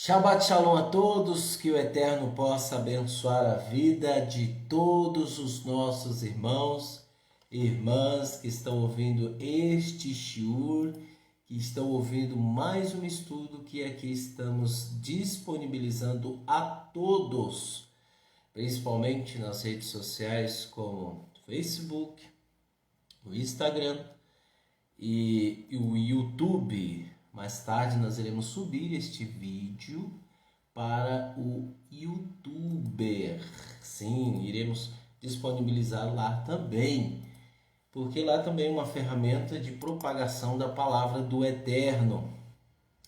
Shabbat Shalom a todos, que o Eterno possa abençoar a vida de todos os nossos irmãos e irmãs que estão ouvindo este shiur, que estão ouvindo mais um estudo que aqui estamos disponibilizando a todos, principalmente nas redes sociais como o Facebook, o Instagram e o YouTube. Mais tarde nós iremos subir este vídeo para o YouTuber. Sim, iremos disponibilizar lá também, porque lá também é uma ferramenta de propagação da palavra do Eterno.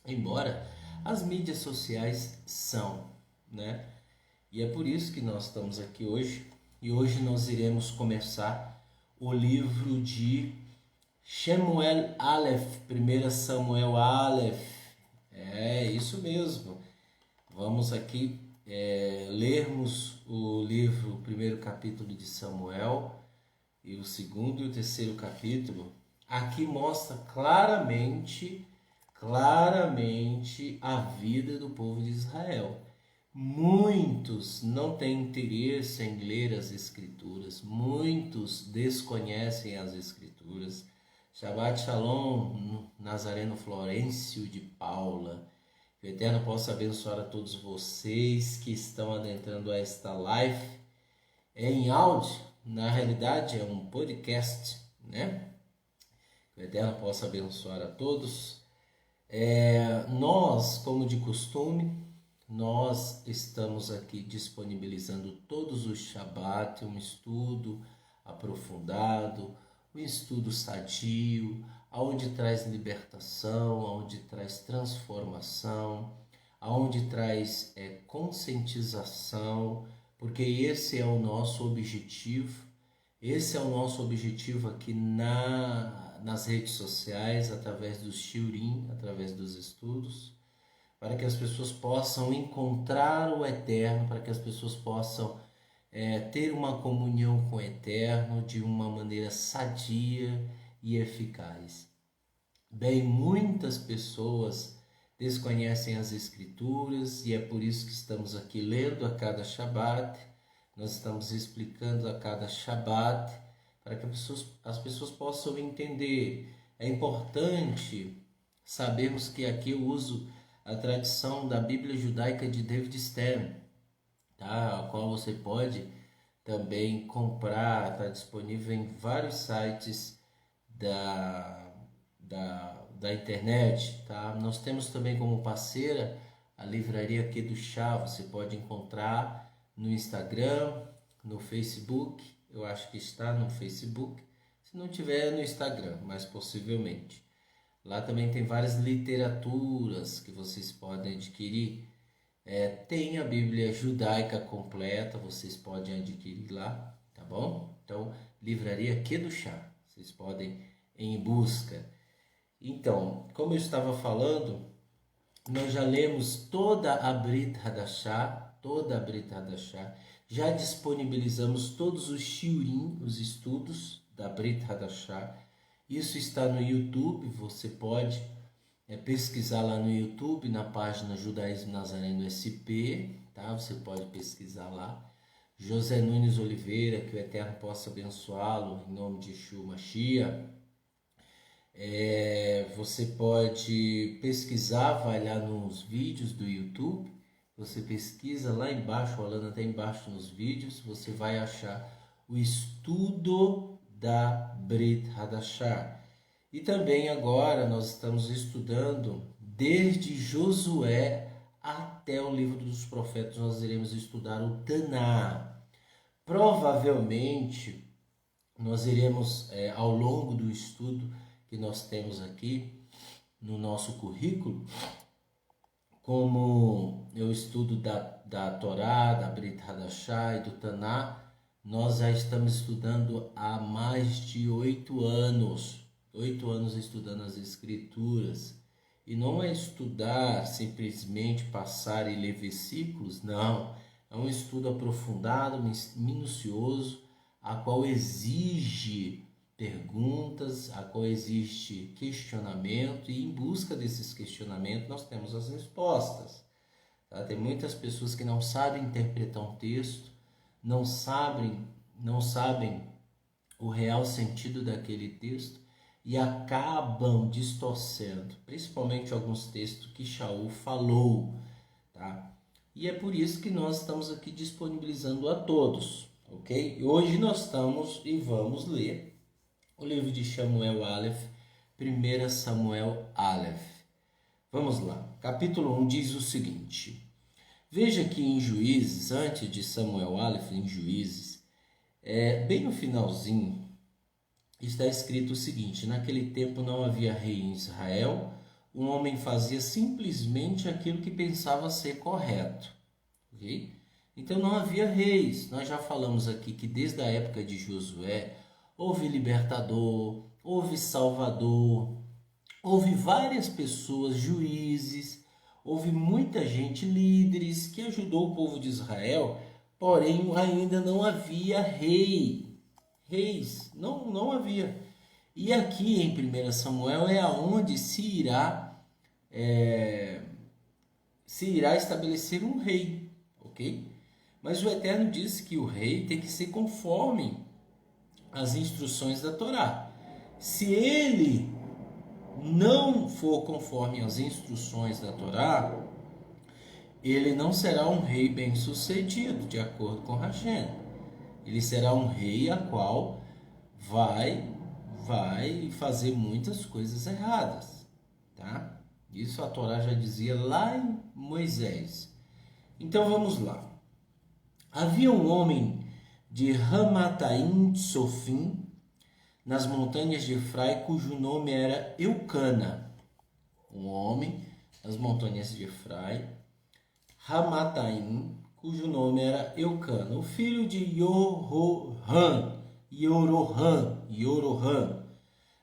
Embora as mídias sociais são, né? E é por isso que nós estamos aqui hoje. E hoje nós iremos começar o livro de Shemuel Aleph, 1 Samuel Aleph, é isso mesmo. Vamos aqui lermos o livro, o primeiro capítulo de Samuel e o segundo e o terceiro capítulo. Aqui mostra claramente a vida do povo de Israel. Muitos não têm interesse em ler as Escrituras, muitos desconhecem as Escrituras. Shabbat Shalom, Nazareno Florencio de Paula. Que o Eterno possa abençoar a todos vocês que estão adentrando a esta live. É em áudio, na realidade é um podcast, né? Que o Eterno possa abençoar a todos. Nós, como de costume, nós estamos aqui disponibilizando todos os Shabbat, um estudo aprofundado, um estudo sadio, aonde traz libertação, aonde traz transformação, aonde traz conscientização, porque esse é o nosso objetivo. Esse é o nosso objetivo aqui nas redes sociais, através do shiurim, através dos estudos, para que as pessoas possam encontrar o Eterno, para que as pessoas possam ter uma comunhão com o Eterno de uma maneira sadia e eficaz. Bem, muitas pessoas desconhecem as Escrituras e é por isso que estamos aqui lendo a cada Shabat, nós estamos explicando a cada Shabat, para que as pessoas possam entender. É importante sabermos que aqui eu uso a tradição da Bíblia Judaica de David Stern, a qual você pode também comprar, está disponível em vários sites da internet, tá? Nós temos também como parceira a livraria aqui do Chá, você pode encontrar no Instagram, no Facebook, eu acho que está no Facebook, se não tiver no Instagram, mas possivelmente. Lá também tem várias literaturas que vocês podem adquirir. Tem a Bíblia Judaica completa, vocês podem adquirir lá, tá bom? Então, livraria Kedushá, vocês podem ir em busca. Então, como eu estava falando, nós já lemos toda a Brit Hadashah, já disponibilizamos todos os shiurim, os estudos da Brit Hadashah. Isso está no YouTube, você pode pesquisar lá no YouTube, na página Judaísmo Nazareno SP, tá? Você pode pesquisar lá. José Nunes Oliveira, que o Eterno possa abençoá-lo, em nome de Yeshua Mashiach. Você pode pesquisar, vai lá nos vídeos do YouTube, você pesquisa lá embaixo, olhando até embaixo nos vídeos, você vai achar o estudo da Brit Hadashah. E também agora nós estamos estudando desde Josué até o livro dos profetas, nós iremos estudar o Taná. Provavelmente nós iremos, ao longo do estudo que nós temos aqui no nosso currículo, como eu estudo da Torá, da Brit Hadashah e do Taná, nós já estamos estudando há mais de 8 anos. 8 anos estudando as Escrituras. E não é estudar simplesmente passar e ler versículos, não. É um estudo aprofundado, minucioso, a qual exige perguntas, a qual existe questionamento, e em busca desses questionamentos nós temos as respostas. Tá? Tem muitas pessoas que não sabem interpretar um texto, não sabem o real sentido daquele texto e acabam distorcendo, principalmente alguns textos que Shaul falou, tá? E é por isso que nós estamos aqui disponibilizando a todos, ok? E hoje nós estamos e vamos ler o livro de Samuel Aleph, 1 Samuel Aleph. Vamos lá, capítulo 1 diz o seguinte: veja que em Juízes, antes de Samuel Aleph, em Juízes, bem no finalzinho, está escrito o seguinte: naquele tempo não havia rei em Israel, um homem fazia simplesmente aquilo que pensava ser correto. Okay? Então não havia reis. Nós já falamos aqui que desde a época de Josué houve libertador, houve salvador, houve várias pessoas, juízes, houve muita gente, líderes, que ajudou o povo de Israel, porém ainda não havia reis, não havia. E aqui em 1 Samuel é aonde se irá estabelecer um rei, ok? Mas o Eterno disse que o rei tem que ser conforme as instruções da Torá. Se ele não for conforme as instruções da Torá, ele não será um rei bem-sucedido, de acordo com Hashem. Ele será um rei a qual vai fazer muitas coisas erradas, tá? Isso a Torá já dizia lá em Moisés. Então vamos lá. Havia um homem de Ramataim Tsofim, nas montanhas de Efrai, cujo nome era Eucana. Um homem nas montanhas de Efrai, Ramataim, cujo nome era Eucana, o filho de Yoroham,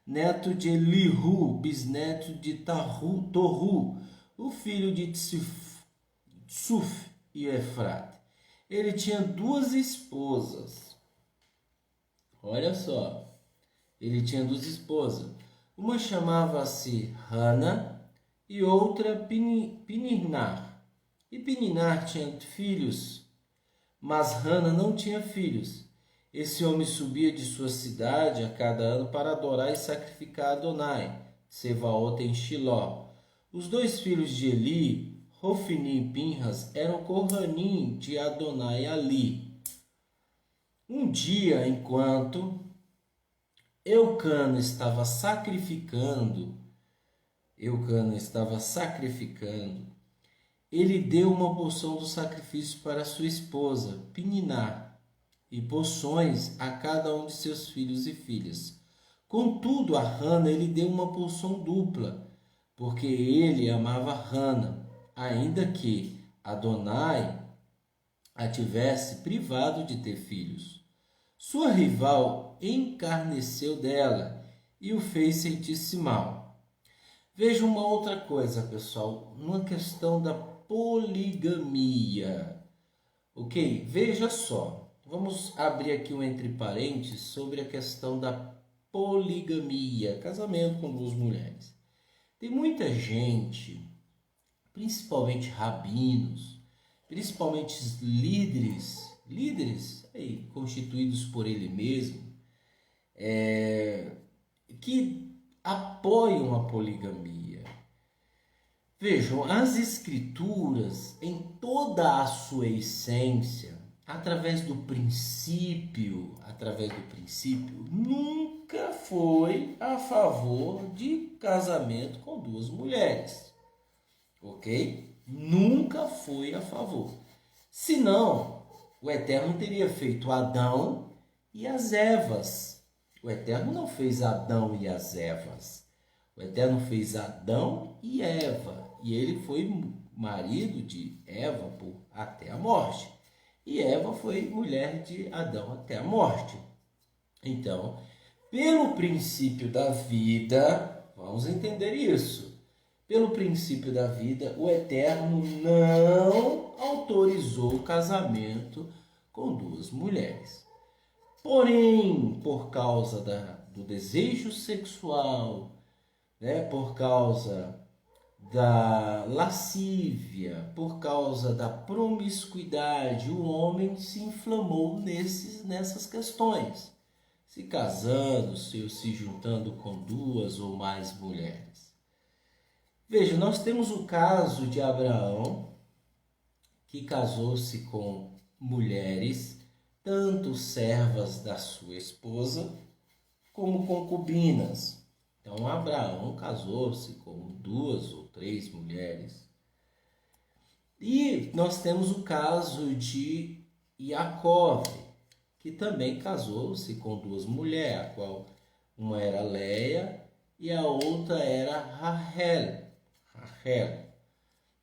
neto de Elihu, bisneto de Torru, o filho de Tsuf e Efrate. Ele tinha duas esposas. Olha só, ele tinha duas esposas. Uma chamava-se Hana e outra Pininar. E Pininar tinha filhos, mas Hana não tinha filhos. Esse homem subia de sua cidade a cada ano para adorar e sacrificar a Adonai, Sevaot em Shiló. Os dois filhos de Eli, Hofni e Pinhas, eram Kohanim de Adonai ali. Um dia, enquanto Eucana estava sacrificando, ele deu uma porção do sacrifício para sua esposa, Pininá, e porções a cada um de seus filhos e filhas. Contudo, a Hana ele deu uma porção dupla, porque ele amava Hana, ainda que Adonai a tivesse privado de ter filhos. Sua rival encarneceu dela e o fez sentir-se mal. Veja uma outra coisa, pessoal, uma questão da poligamia. Ok? Veja só. Vamos abrir aqui um entre parênteses sobre a questão da poligamia, casamento com duas mulheres. Tem muita gente, principalmente rabinos, principalmente líderes aí, constituídos por ele mesmo, que apoiam a poligamia. Vejam, as escrituras, em toda a sua essência, através do princípio, nunca foi a favor de casamento com duas mulheres, ok? Nunca foi a favor. Senão, o Eterno teria feito Adão e as Evas. O Eterno não fez Adão e as Evas. O Eterno fez Adão e Eva. E ele foi marido de Eva até a morte. E Eva foi mulher de Adão até a morte. Então, pelo princípio da vida, vamos entender isso. Pelo princípio da vida, o Eterno não autorizou o casamento com duas mulheres. Porém, por causa do desejo sexual, por causa da lascívia, por causa da promiscuidade, o homem se inflamou nessas questões, se casando, se juntando com duas ou mais mulheres. Veja, nós temos o caso de Abraão, que casou-se com mulheres, tanto servas da sua esposa, como concubinas. Então, Abraão casou-se com 2 ou 3 mulheres. E nós temos o caso de Jacó, que também casou-se com 2 mulheres, a qual uma era Leia e a outra era Rachel.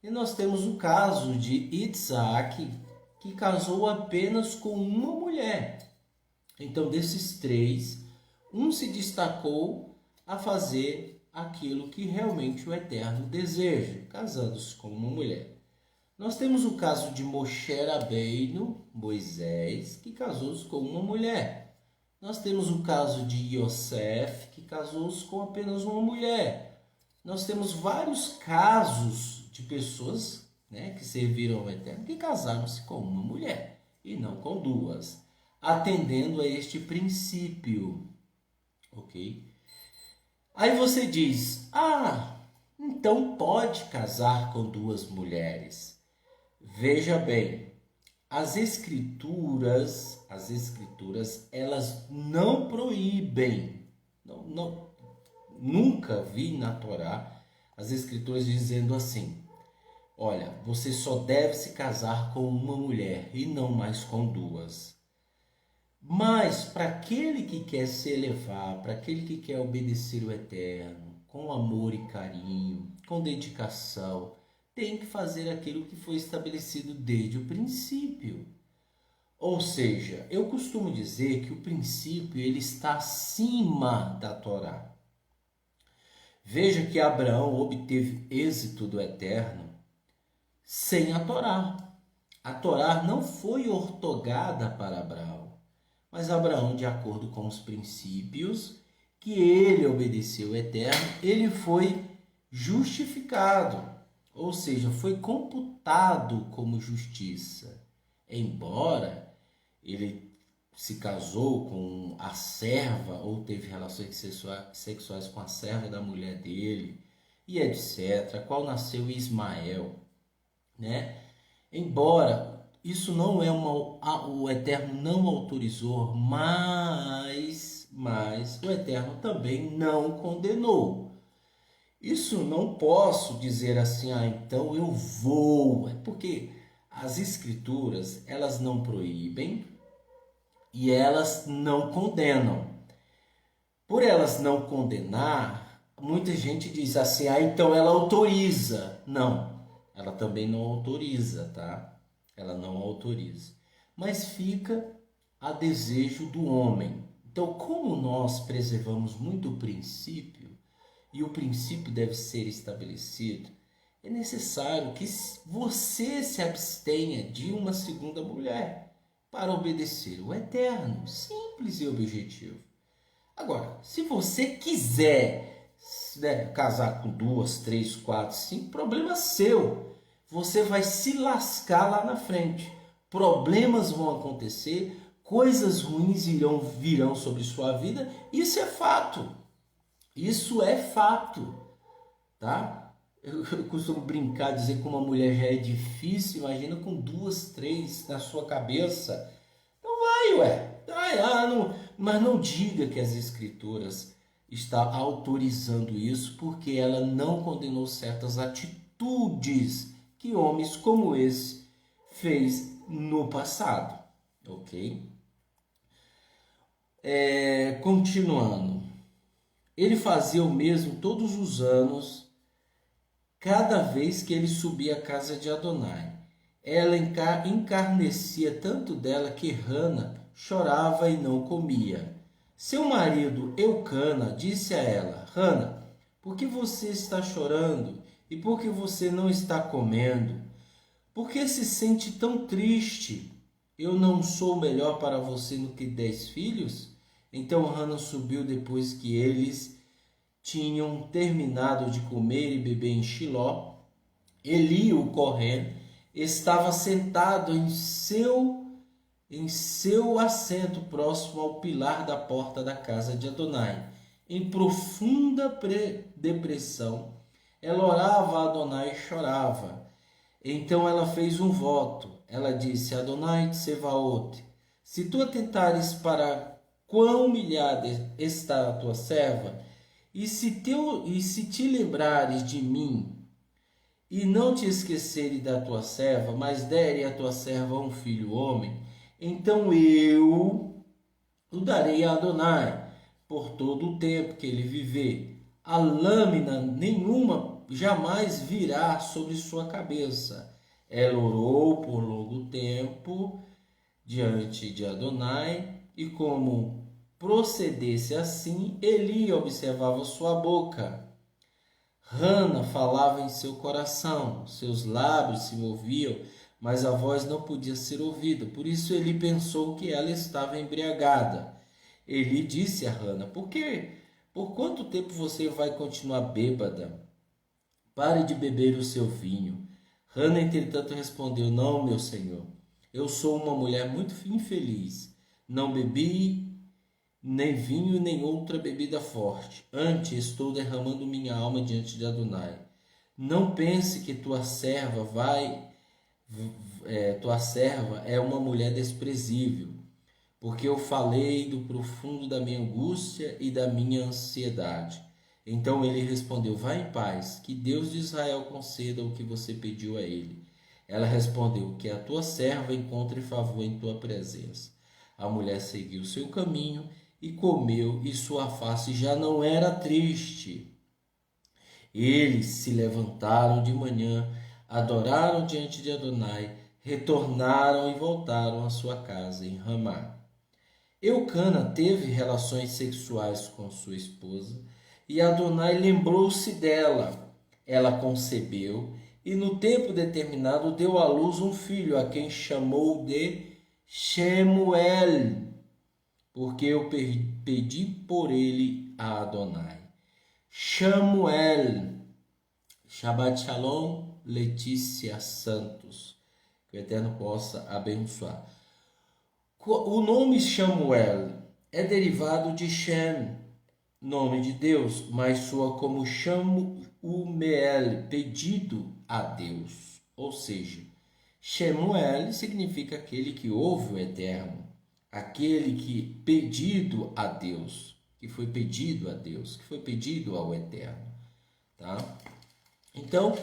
E nós temos o caso de Isaac, que casou apenas com uma mulher. Então, desses 3, um se destacou a fazer aquilo que realmente o Eterno deseja, casando-se com uma mulher. Nós temos o caso de Moshe Rabbeinu, Moisés, que casou-se com uma mulher. Nós temos o caso de Yosef, que casou-se com apenas uma mulher. Nós temos vários casos de pessoas, que serviram ao Eterno, que casaram-se com uma mulher e não com 2, atendendo a este princípio, ok? Aí você diz, então pode casar com 2 mulheres. Veja bem, as escrituras, elas não proíbem, nunca vi na Torá as escrituras dizendo assim, olha, você só deve se casar com uma mulher e não mais com 2. Mas para aquele que quer se elevar, para aquele que quer obedecer o Eterno, com amor e carinho, com dedicação, tem que fazer aquilo que foi estabelecido desde o princípio. Ou seja, eu costumo dizer que o princípio ele está acima da Torá. Veja que Abraão obteve êxito do Eterno sem a Torá. A Torá não foi ortogada para Abraão, mas Abraão, de acordo com os princípios que ele obedeceu ao Eterno, ele foi justificado, ou seja, foi computado como justiça. Embora ele se casou com a serva ou teve relações sexuais com a serva da mulher dele e etc., a qual nasceu Ismael, Embora isso não é o Eterno não autorizou, mas o Eterno também não condenou. Isso não posso dizer assim, então eu vou, porque as escrituras, elas não proíbem e elas não condenam. Por elas não condenar, muita gente diz assim, então ela autoriza. Não, ela também não autoriza, tá? Ela não autoriza. Mas fica a desejo do homem. Então, como nós preservamos muito o princípio, e o princípio deve ser estabelecido, é necessário que você se abstenha de uma segunda mulher para obedecer o Eterno. Simples e objetivo. Agora, se você quiser casar com 2, 3, 4, 5, problema seu. Você vai se lascar lá na frente. Problemas vão acontecer, coisas ruins virão sobre sua vida. Isso é fato. Isso é fato, tá? Eu costumo brincar, dizer que uma mulher já é difícil, imagina com 2, 3 na sua cabeça. Então mas não diga que as escrituras estão autorizando isso, porque ela não condenou certas atitudes que homens como esse fez no passado, ok? Continuando. Ele fazia o mesmo todos os anos, cada vez que ele subia à casa de Adonai. Ela encarnecia tanto dela que Hana chorava e não comia. Seu marido, Eucana, disse a ela, Hana, por que você está chorando e por que você não está comendo? Por que se sente tão triste? Eu não sou melhor para você do que 10 filhos? Então Hana subiu depois que eles tinham terminado de comer e beber em Shiló, Eli, o Cohen, estava sentado em seu assento próximo ao pilar da porta da casa de Adonai. Em profunda depressão, ela orava a Adonai e chorava. Então ela fez um voto. Ela disse: Adonai Tsevaot, se tu atentares para quão humilhada está a tua serva, e se te lembrares de mim, e não te esqueceres da tua serva, mas dere a tua serva um filho homem, então eu o darei a Adonai por todo o tempo que ele viver. A lâmina nenhuma jamais virá sobre sua cabeça. Ela orou por longo tempo diante de Adonai, e como procedesse assim, Eli observava sua boca. Hana falava em seu coração, seus lábios se moviam, mas a voz não podia ser ouvida. Por isso Eli pensou que ela estava embriagada. Eli disse a Hana: Por quanto tempo você vai continuar bêbada? Pare de beber o seu vinho. Hana, entretanto, respondeu: Não, meu senhor, eu sou uma mulher muito infeliz. Não bebi nem vinho, nem outra bebida forte. Antes, estou derramando minha alma diante de Adonai. Não pense que tua serva é uma mulher desprezível, porque eu falei do profundo da minha angústia e da minha ansiedade. Então ele respondeu: Vá em paz, que Deus de Israel conceda o que você pediu a ele. Ela respondeu: Que a tua serva encontre favor em tua presença. A mulher seguiu seu caminho e comeu, e sua face já não era triste. Eles se levantaram de manhã, adoraram diante de Adonai, retornaram e voltaram à sua casa em Ramá. Eucana teve relações sexuais com sua esposa, e Adonai lembrou-se dela. Ela concebeu, e no tempo determinado deu à luz um filho, a quem chamou de Shemuel, porque eu pedi por ele a Adonai. Shamuel. Shabbat Shalom, Letícia Santos. Que o Eterno possa abençoar. O nome Shamuel é derivado de Shem, nome de Deus, mas soa como Shamuel, pedido a Deus. Ou seja, Shemuel significa aquele que ouve o Eterno, aquele que pedido a Deus, que foi pedido a Deus, que foi pedido ao Eterno, tá? Então,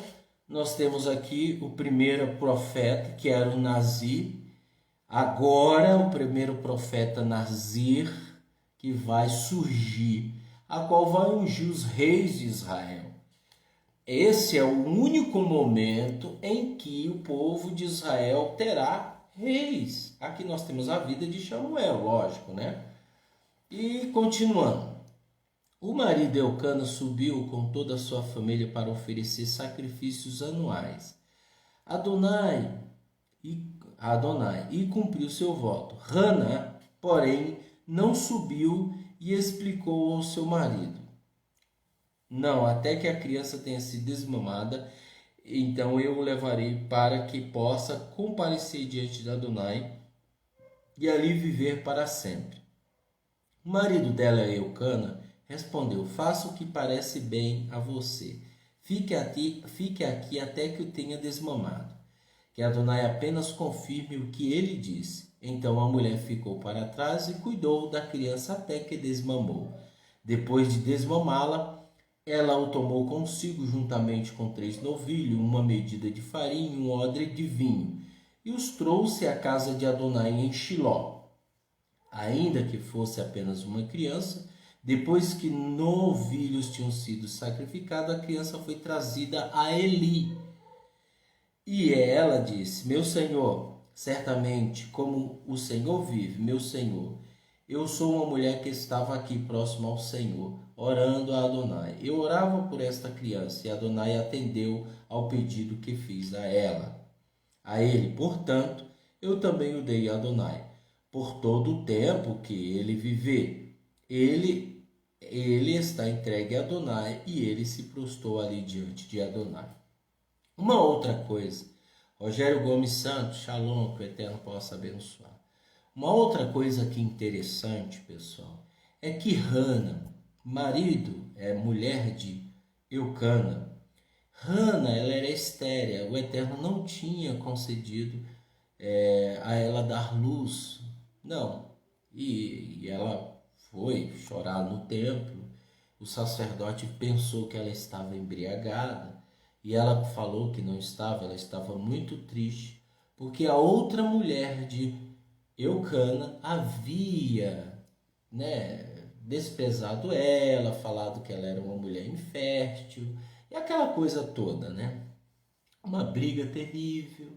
nós temos aqui o primeiro profeta, que era o Nazir. Agora, o primeiro profeta Nazir, que vai surgir, a qual vai ungir os reis de Israel. Esse é o único momento em que o povo de Israel terá reis. Aqui nós temos a vida de Samuel, lógico, né? E continuando. O marido Eucana subiu com toda a sua família para oferecer sacrifícios anuais a Adonai e cumpriu seu voto. Hana, porém, não subiu e explicou ao seu marido: Não, até que a criança tenha sido desmamada, então eu o levarei para que possa comparecer diante de Adonai e ali viver para sempre. O marido dela, Eucana, respondeu: Faça o que parece bem a você. Fique aqui até que o tenha desmamado. Que Adonai apenas confirme o que ele disse. Então a mulher ficou para trás e cuidou da criança até que desmamou. Depois de desmamá-la, ela o tomou consigo juntamente com 3 novilhos, uma medida de farinha e um odre de vinho, e os trouxe à casa de Adonai em Shiló. Ainda que fosse apenas uma criança, depois que novilhos tinham sido sacrificados, a criança foi trazida a Eli. E ela disse: Meu senhor, certamente, como o Senhor vive, meu senhor, eu sou uma mulher que estava aqui próximo ao Senhor, orando a Adonai. Eu orava por esta criança e Adonai atendeu ao pedido que fiz a ela. A ele, portanto, eu também o dei a Adonai, por todo o tempo que ele viver. Ele ele está entregue a Adonai e ele se prostrou ali diante de Adonai. Uma outra coisa, Rogério Gomes Santos, shalom, que o Eterno possa abençoar. Uma outra coisa que é interessante, pessoal, é que Hana, mulher de Eucana, Hana, ela era estéril, o Eterno não tinha concedido a ela dar luz, não. E ela foi chorar no templo, o sacerdote pensou que ela estava embriagada, e ela falou que não estava, ela estava muito triste, porque a outra mulher de Eucana havia, desprezado ela, falado que ela era uma mulher infértil, e aquela coisa toda, né? Uma briga terrível.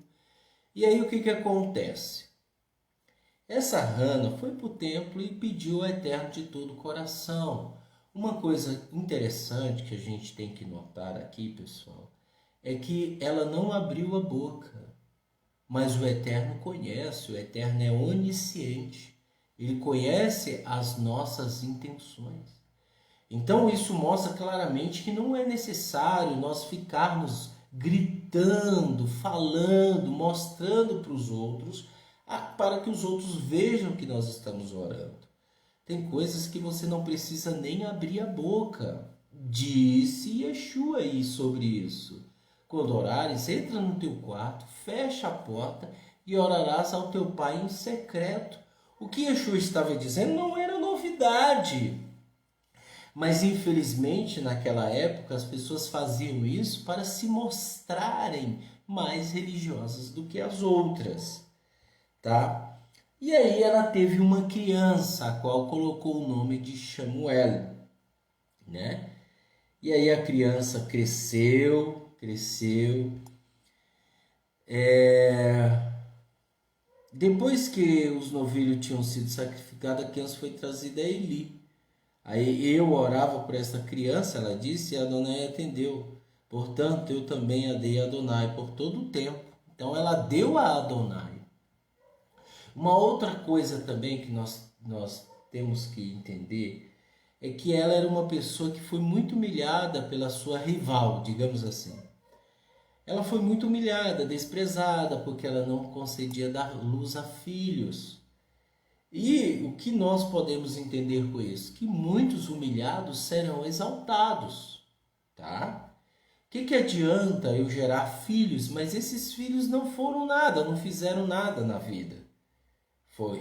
E aí o que acontece? Essa Hana foi para o templo e pediu ao Eterno de todo o coração. Uma coisa interessante que a gente tem que notar aqui, pessoal, é que ela não abriu a boca, mas o Eterno conhece, o Eterno é onisciente, ele conhece as nossas intenções. Então isso mostra claramente que não é necessário nós ficarmos gritando, falando, mostrando para os outros, para que os outros vejam que nós estamos orando. Tem coisas que você não precisa nem abrir a boca. Disse Yeshua aí sobre isso. Quando orares, entra no teu quarto, fecha a porta e orarás ao teu pai em secreto. O que Yeshua estava dizendo não era novidade. Mas infelizmente naquela época as pessoas faziam isso para se mostrarem mais religiosas do que as outras, tá? E aí ela teve uma criança, a qual colocou o nome de Samuel, né? E aí a criança cresceu. Depois que os novilhos tinham sido sacrificados, a criança foi trazida a Eli. Aí eu orava por essa criança, ela disse, e Adonai atendeu. Portanto, eu também a dei a Adonai por todo o tempo. Então ela deu a Adonai. Uma outra coisa também que nós temos que entender é que ela era uma pessoa que foi muito humilhada pela sua rival, digamos assim. Ela foi muito humilhada, desprezada, porque ela não concedia dar luz a filhos. E o que nós podemos entender com isso? Que muitos humilhados serão exaltados, tá? O que adianta eu gerar filhos, mas esses filhos não foram nada, não fizeram nada na vida?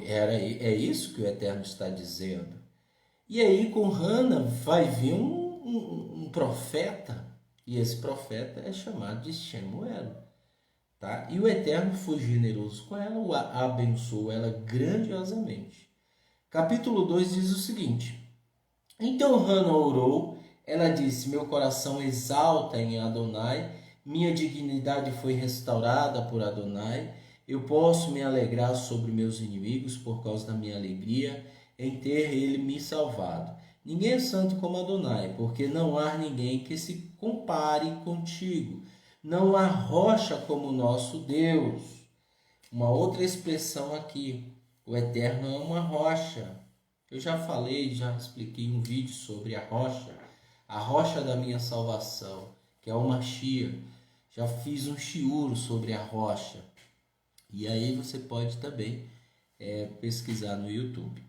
É isso que o Eterno está dizendo. E aí com Hana vai vir um profeta, e esse profeta é chamado de Samuel. Tá? E o Eterno foi generoso com ela, abençoou ela grandiosamente. Capítulo 2 diz o seguinte: Então Hana orou, ela disse, meu coração exalta em Adonai, minha dignidade foi restaurada por Adonai, eu posso me alegrar sobre meus inimigos por causa da minha alegria em ter ele me salvado. Ninguém é santo como Adonai, porque não há ninguém que se compare contigo. Não há rocha como o nosso Deus. Uma outra expressão aqui, o Eterno é uma rocha. Eu já falei, já expliquei um vídeo sobre a rocha da minha salvação, que é o Mashiach. Já fiz um shiur sobre a rocha. E aí você pode também pesquisar no YouTube.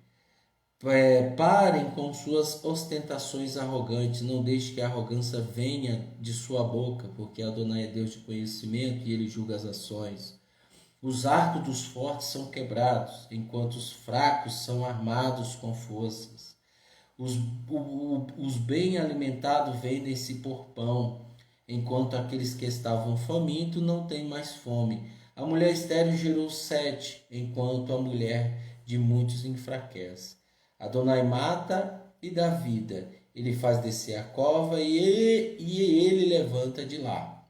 Parem com suas ostentações arrogantes, não deixe que a arrogância venha de sua boca, porque Adonai é Deus de conhecimento e ele julga as ações. Os arcos dos fortes são quebrados, enquanto os fracos são armados com forças. Os bem alimentados vendem-se por pão, enquanto aqueles que estavam famintos não têm mais fome. A mulher estéril gerou 7, enquanto a mulher de muitos enfraquece. Adonai mata e dá vida. Ele faz descer a cova e ele levanta de lá.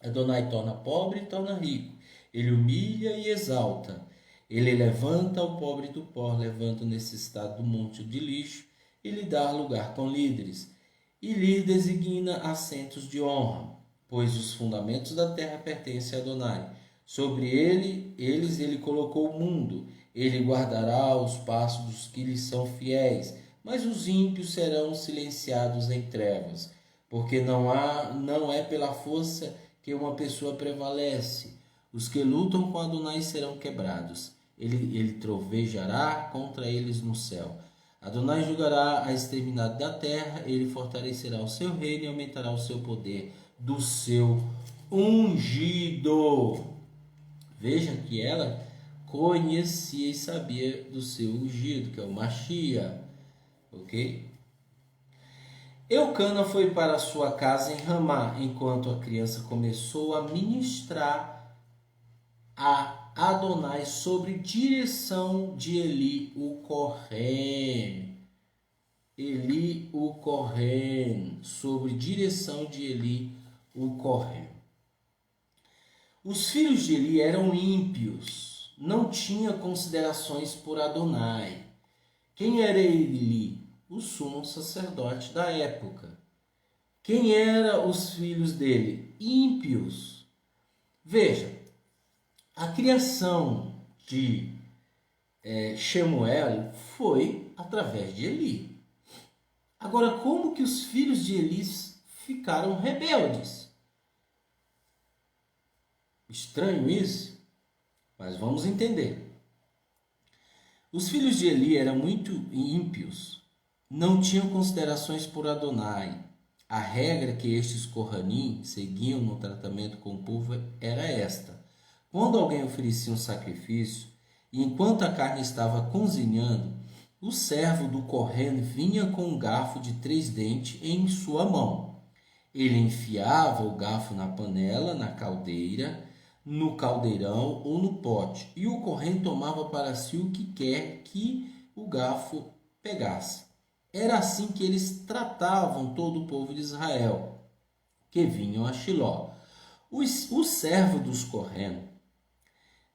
Adonai torna pobre e torna rico. Ele humilha e exalta. Ele levanta o pobre do pó, levanta o necessitado do monte de lixo e lhe dá lugar com líderes. E lhe designa assentos de honra, pois os fundamentos da terra pertencem a Adonai. Sobre eles ele colocou o mundo. Ele guardará os passos dos que lhe são fiéis, mas os ímpios serão silenciados em trevas, porque não é pela força que uma pessoa prevalece. Os que lutam com Adonai serão quebrados. Ele trovejará contra eles no céu. Adonai julgará a extremidade da terra, ele fortalecerá o seu reino e aumentará o seu poder do seu ungido. Veja que ela conhecia e sabia do seu ungido, que é o Mashiach, ok? Eucana foi para sua casa em Ramá, enquanto a criança começou a ministrar a Adonai sobre direção de Eli o Kohen. Eli o Kohen, sobre direção de Eli o Kohen. Os filhos de Eli eram ímpios, não tinham considerações por Adonai. Quem era Eli? O sumo sacerdote da época. Quem eram os filhos dele? Ímpios. Veja, a criação de Shemuel foi através de Eli. Agora, como que os filhos de Eli ficaram rebeldes? Estranho isso, mas vamos entender. Os filhos de Eli eram muito ímpios, não tinham considerações por Adonai. A regra que estes Kohanim seguiam no tratamento com o povo era esta: quando alguém oferecia um sacrifício, e enquanto a carne estava cozinhando, o servo do Kohen vinha com um garfo de 3 dentes em sua mão. Ele enfiava o garfo na panela, na caldeira, no caldeirão ou no pote, e o Kohen tomava para si o que quer que o garfo pegasse. Era assim que eles tratavam todo o povo de Israel, que vinham a Shiló. O servo dos Kohen,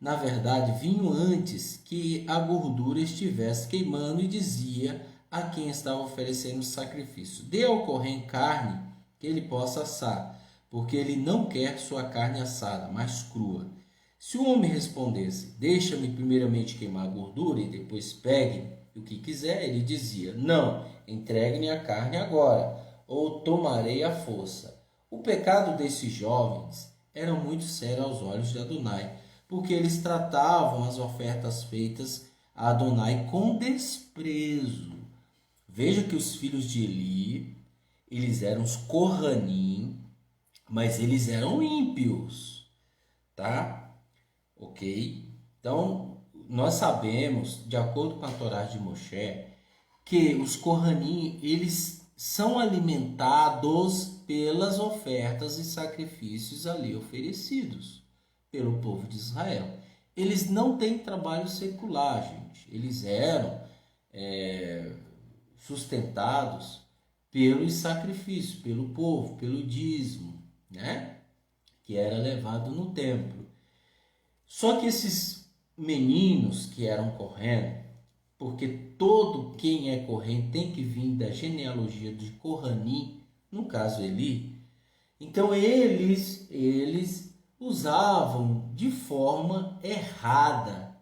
na verdade, vinham antes que a gordura estivesse queimando e dizia a quem estava oferecendo o sacrifício: dê ao Kohen carne que ele possa assar, porque ele não quer sua carne assada, mas crua. Se o homem respondesse: deixa-me primeiramente queimar a gordura e depois pegue o que quiser, ele dizia: não, entregue-me a carne agora, ou tomarei à força. O pecado desses jovens era muito sério aos olhos de Adonai, porque eles tratavam as ofertas feitas a Adonai com desprezo. Veja que os filhos de Eli, eles eram os Kohanim, mas eles eram ímpios, tá? Ok? Então, nós sabemos, de acordo com a Torá de Moshe, que os Kohanim, eles são alimentados pelas ofertas e sacrifícios ali oferecidos pelo povo de Israel. Eles não têm trabalho secular, gente. Eles eram sustentados pelos sacrifícios, pelo povo, pelo dízimo, né? Que era levado no templo. Só que esses meninos que eram Kohen, porque todo quem é Kohen tem que vir da genealogia de Kohanim, no caso Eli, então eles usavam de forma errada,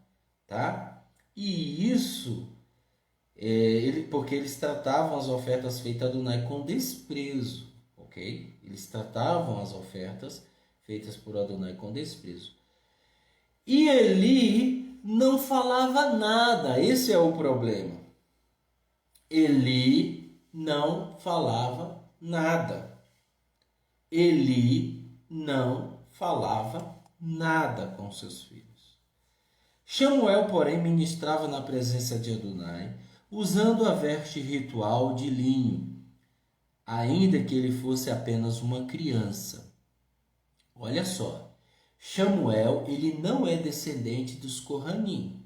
tá? E isso porque eles tratavam as ofertas feitas a Adonai com desprezo, ok? Eles tratavam as ofertas feitas por Adonai com desprezo. E Eli não falava nada, esse é o problema. Eli não falava nada. Eli não falava nada com seus filhos. Shemuel, porém, ministrava na presença de Adonai, usando a veste ritual de linho, ainda que ele fosse apenas uma criança. Olha só, Shemuel, ele não é descendente dos Kohanim.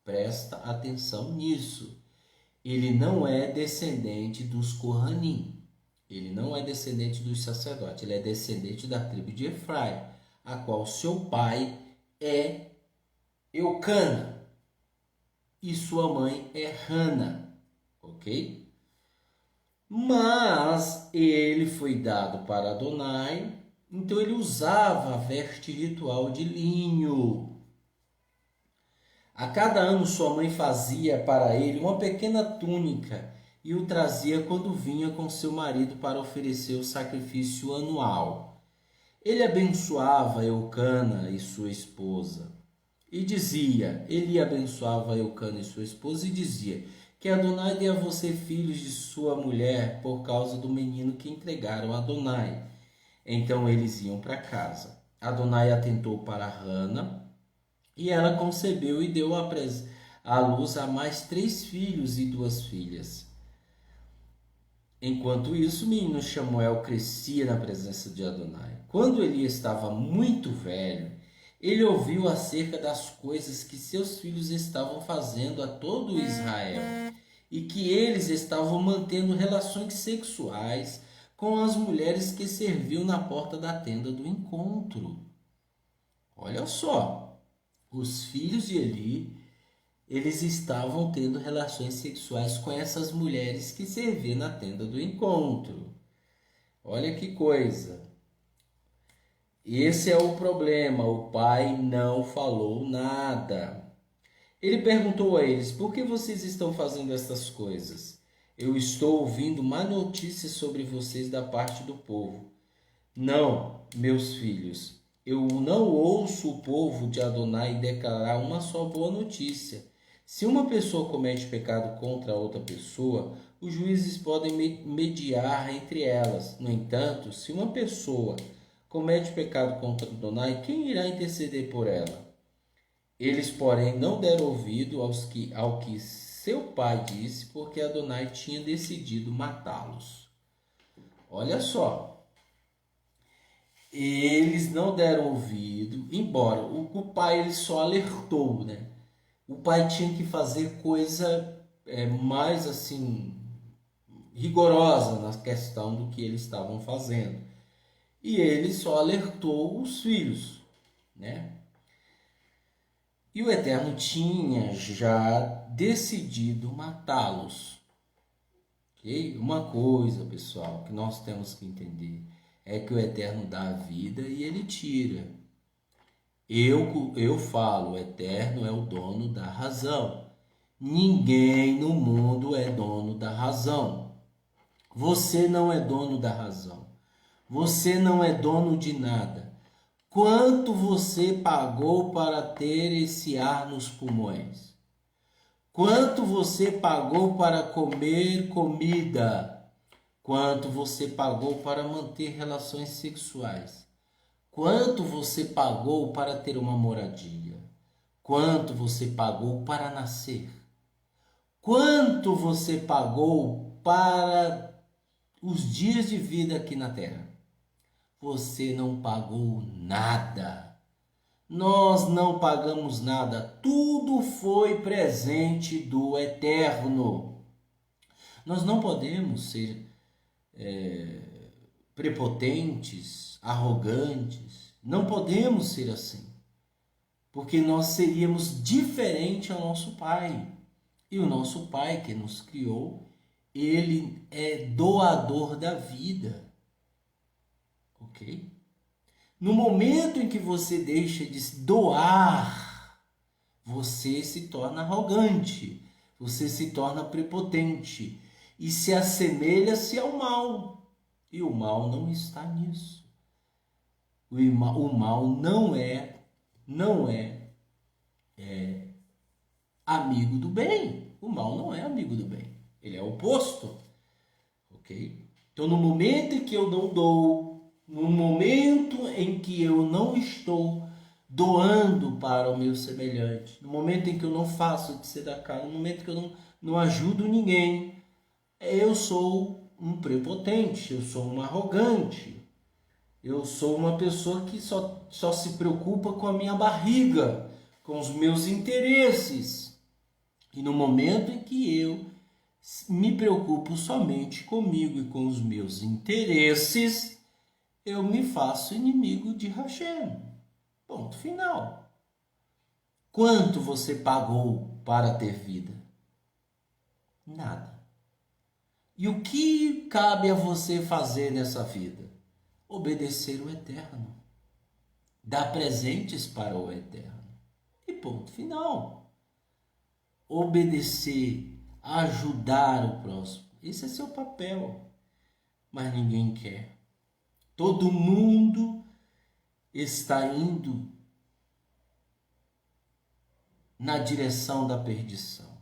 Presta atenção nisso. Ele não é descendente dos Kohanim. Ele não é descendente dos sacerdotes. Ele é descendente da tribo de Efraim, a qual seu pai é Eucana e sua mãe é Hana, ok? Mas ele foi dado para Adonai, então ele usava a veste ritual de linho. A cada ano sua mãe fazia para ele uma pequena túnica e o trazia quando vinha com seu marido para oferecer o sacrifício anual. Ele abençoava Eucana e sua esposa. Ele abençoava Eucana e sua esposa e dizia: que Adonai dê a você filhos de sua mulher por causa do menino que entregaram a Adonai. Então eles iam para casa. Adonai atentou para Hana e ela concebeu e deu à luz a mais 3 filhos e 2 filhas. Enquanto isso, o menino Samuel crescia na presença de Adonai. Quando ele estava muito velho, ele ouviu acerca das coisas que seus filhos estavam fazendo a todo Israel e que eles estavam mantendo relações sexuais com as mulheres que serviam na porta da tenda do encontro. Olha só, os filhos de Eli, eles estavam tendo relações sexuais com essas mulheres que serviam na tenda do encontro. Olha que coisa. Esse é o problema, o pai não falou nada. Ele perguntou a eles: por que vocês estão fazendo estas coisas? Eu estou ouvindo má notícia sobre vocês da parte do povo. Não, meus filhos, eu não ouço o povo de Adonai declarar uma só boa notícia. Se uma pessoa comete pecado contra outra pessoa, os juízes podem mediar entre elas. No entanto, se uma pessoa comete pecado contra Adonai, quem irá interceder por ela? Eles, porém, não deram ouvido ao que seu pai disse, porque Adonai tinha decidido matá-los. Olha só. Eles não deram ouvido, embora o pai ele só alertou, né? O pai tinha que fazer coisa mais assim rigorosa na questão do que eles estavam fazendo. E ele só alertou os filhos, né? E o Eterno tinha já decidido matá-los. Okay? Uma coisa, pessoal, que nós temos que entender é que o Eterno dá a vida e ele tira. Eu falo, o Eterno é o dono da razão. Ninguém no mundo é dono da razão. Você não é dono da razão. Você não é dono de nada. Quanto você pagou para ter esse ar nos pulmões? Quanto você pagou para comer comida? Quanto você pagou para manter relações sexuais? Quanto você pagou para ter uma moradia? Quanto você pagou para nascer? Quanto você pagou para os dias de vida aqui na Terra? Você não pagou nada. Nós não pagamos nada. Tudo foi presente do Eterno. Nós não podemos ser prepotentes, arrogantes. Não podemos ser assim. Porque nós seríamos diferente ao nosso Pai. E o nosso Pai que nos criou, ele é doador da vida. Ok? No momento em que você deixa de doar, você se torna arrogante, você se torna prepotente e se assemelha-se ao mal. E o mal não está nisso. O mal não é amigo do bem. O mal não é amigo do bem. Ele é o oposto. Ok? Então, no momento em que eu não dou, no momento em que eu não estou doando para o meu semelhante, no momento em que eu não faço de tzedakah, no momento em que eu não ajudo ninguém, eu sou um prepotente, eu sou um arrogante, eu sou uma pessoa que só se preocupa com a minha barriga, com os meus interesses. E no momento em que eu me preocupo somente comigo e com os meus interesses, eu me faço inimigo de Hashem. Ponto final. Quanto você pagou para ter vida? Nada. E o que cabe a você fazer nessa vida? Obedecer o Eterno. Dar presentes para o Eterno. E ponto final. Obedecer, ajudar o próximo. Esse é seu papel. Mas ninguém quer. Todo mundo está indo na direção da perdição.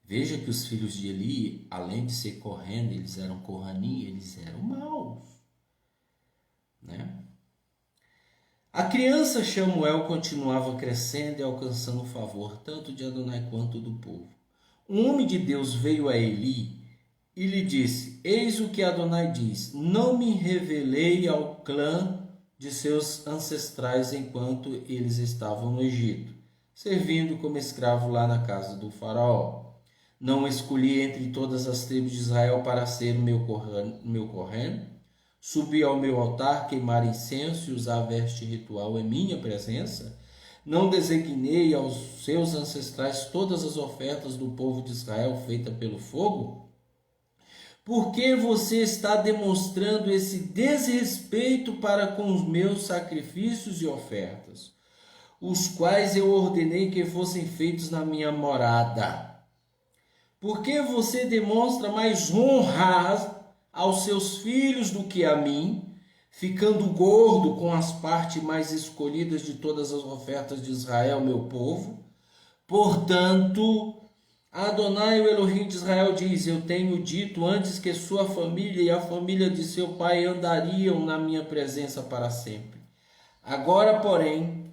Veja que os filhos de Eli, além de ser correndo, eles eram Kohanim, eles eram maus, né? A criança Shamuel continuava crescendo e alcançando o favor tanto de Adonai quanto do povo. Um homem de Deus veio a Eli e lhe disse: Eis o que Adonai diz: não me revelei ao clã de seus ancestrais enquanto eles estavam no Egito, servindo como escravo lá na casa do faraó. Não escolhi entre todas as tribos de Israel para ser o meu Kohen, subir ao meu altar, queimar incenso e usar veste ritual em minha presença? Não designei aos seus ancestrais todas as ofertas do povo de Israel feitas pelo fogo? Por que você está demonstrando esse desrespeito para com os meus sacrifícios e ofertas, os quais eu ordenei que fossem feitos na minha morada? Por que você demonstra mais honra aos seus filhos do que a mim, ficando gordo com as partes mais escolhidas de todas as ofertas de Israel, meu povo? Portanto, Adonai, o Elohim de Israel, diz: eu tenho dito antes que sua família e a família de seu pai andariam na minha presença para sempre. Agora, porém,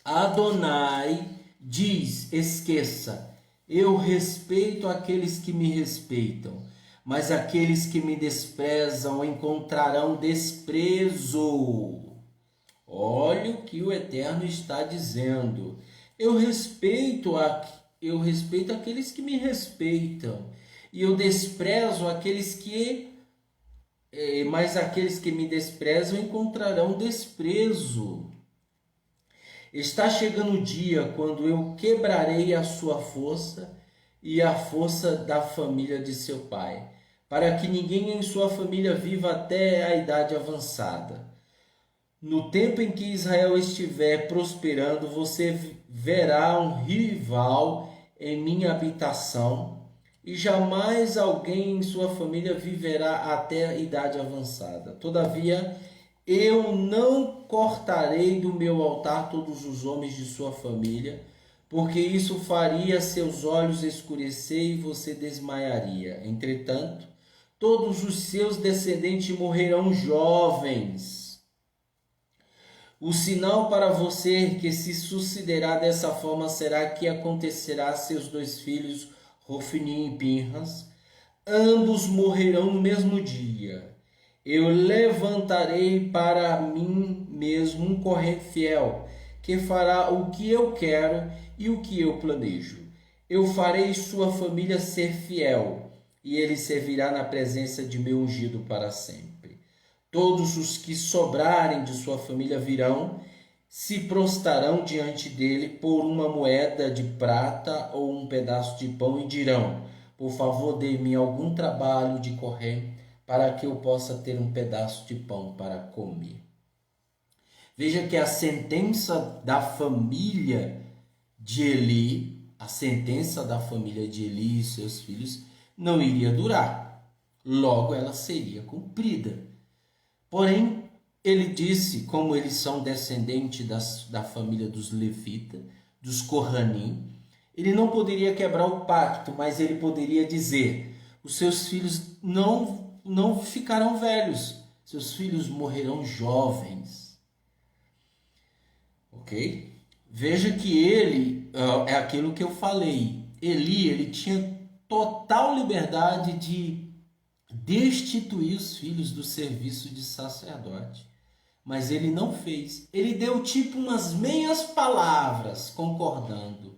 Adonai diz: esqueça, eu respeito aqueles que me respeitam, mas aqueles que me desprezam encontrarão desprezo. Olha o que o Eterno está dizendo. Eu respeito aqueles que me respeitam, e eu desprezo mas aqueles que me desprezam encontrarão desprezo. Está chegando o dia quando eu quebrarei a sua força e a força da família de seu pai, para que ninguém em sua família viva até a idade avançada. No tempo em que Israel estiver prosperando, você verá um rival em minha habitação, e jamais alguém em sua família viverá até a idade avançada. Todavia, eu não cortarei do meu altar todos os homens de sua família, porque isso faria seus olhos escurecer e você desmaiaria. Entretanto, todos os seus descendentes morrerão jovens. O sinal para você que se sucederá dessa forma será que acontecerá a seus dois filhos, Hofni e Pinhas. Ambos morrerão no mesmo dia. Eu levantarei para mim mesmo um Kohen fiel, que fará o que eu quero e o que eu planejo. Eu farei sua família ser fiel, e ele servirá na presença de meu ungido para sempre. Todos os que sobrarem de sua família virão, se prostrarão diante dele por uma moeda de prata ou um pedaço de pão e dirão: por favor, dê-me algum trabalho de correr para que eu possa ter um pedaço de pão para comer. Veja que a sentença da família de Eli, e seus filhos, não iria durar. Logo, ela seria cumprida. Porém, ele disse, como eles são descendentes da família dos levitas, dos Kohanim, ele não poderia quebrar o pacto, mas ele poderia dizer: os seus filhos não ficarão velhos, seus filhos morrerão jovens. Ok? Veja que ele, é aquilo que eu falei, ele tinha total liberdade de destituir os filhos do serviço de sacerdote, mas ele não fez. Ele deu tipo umas meias palavras concordando.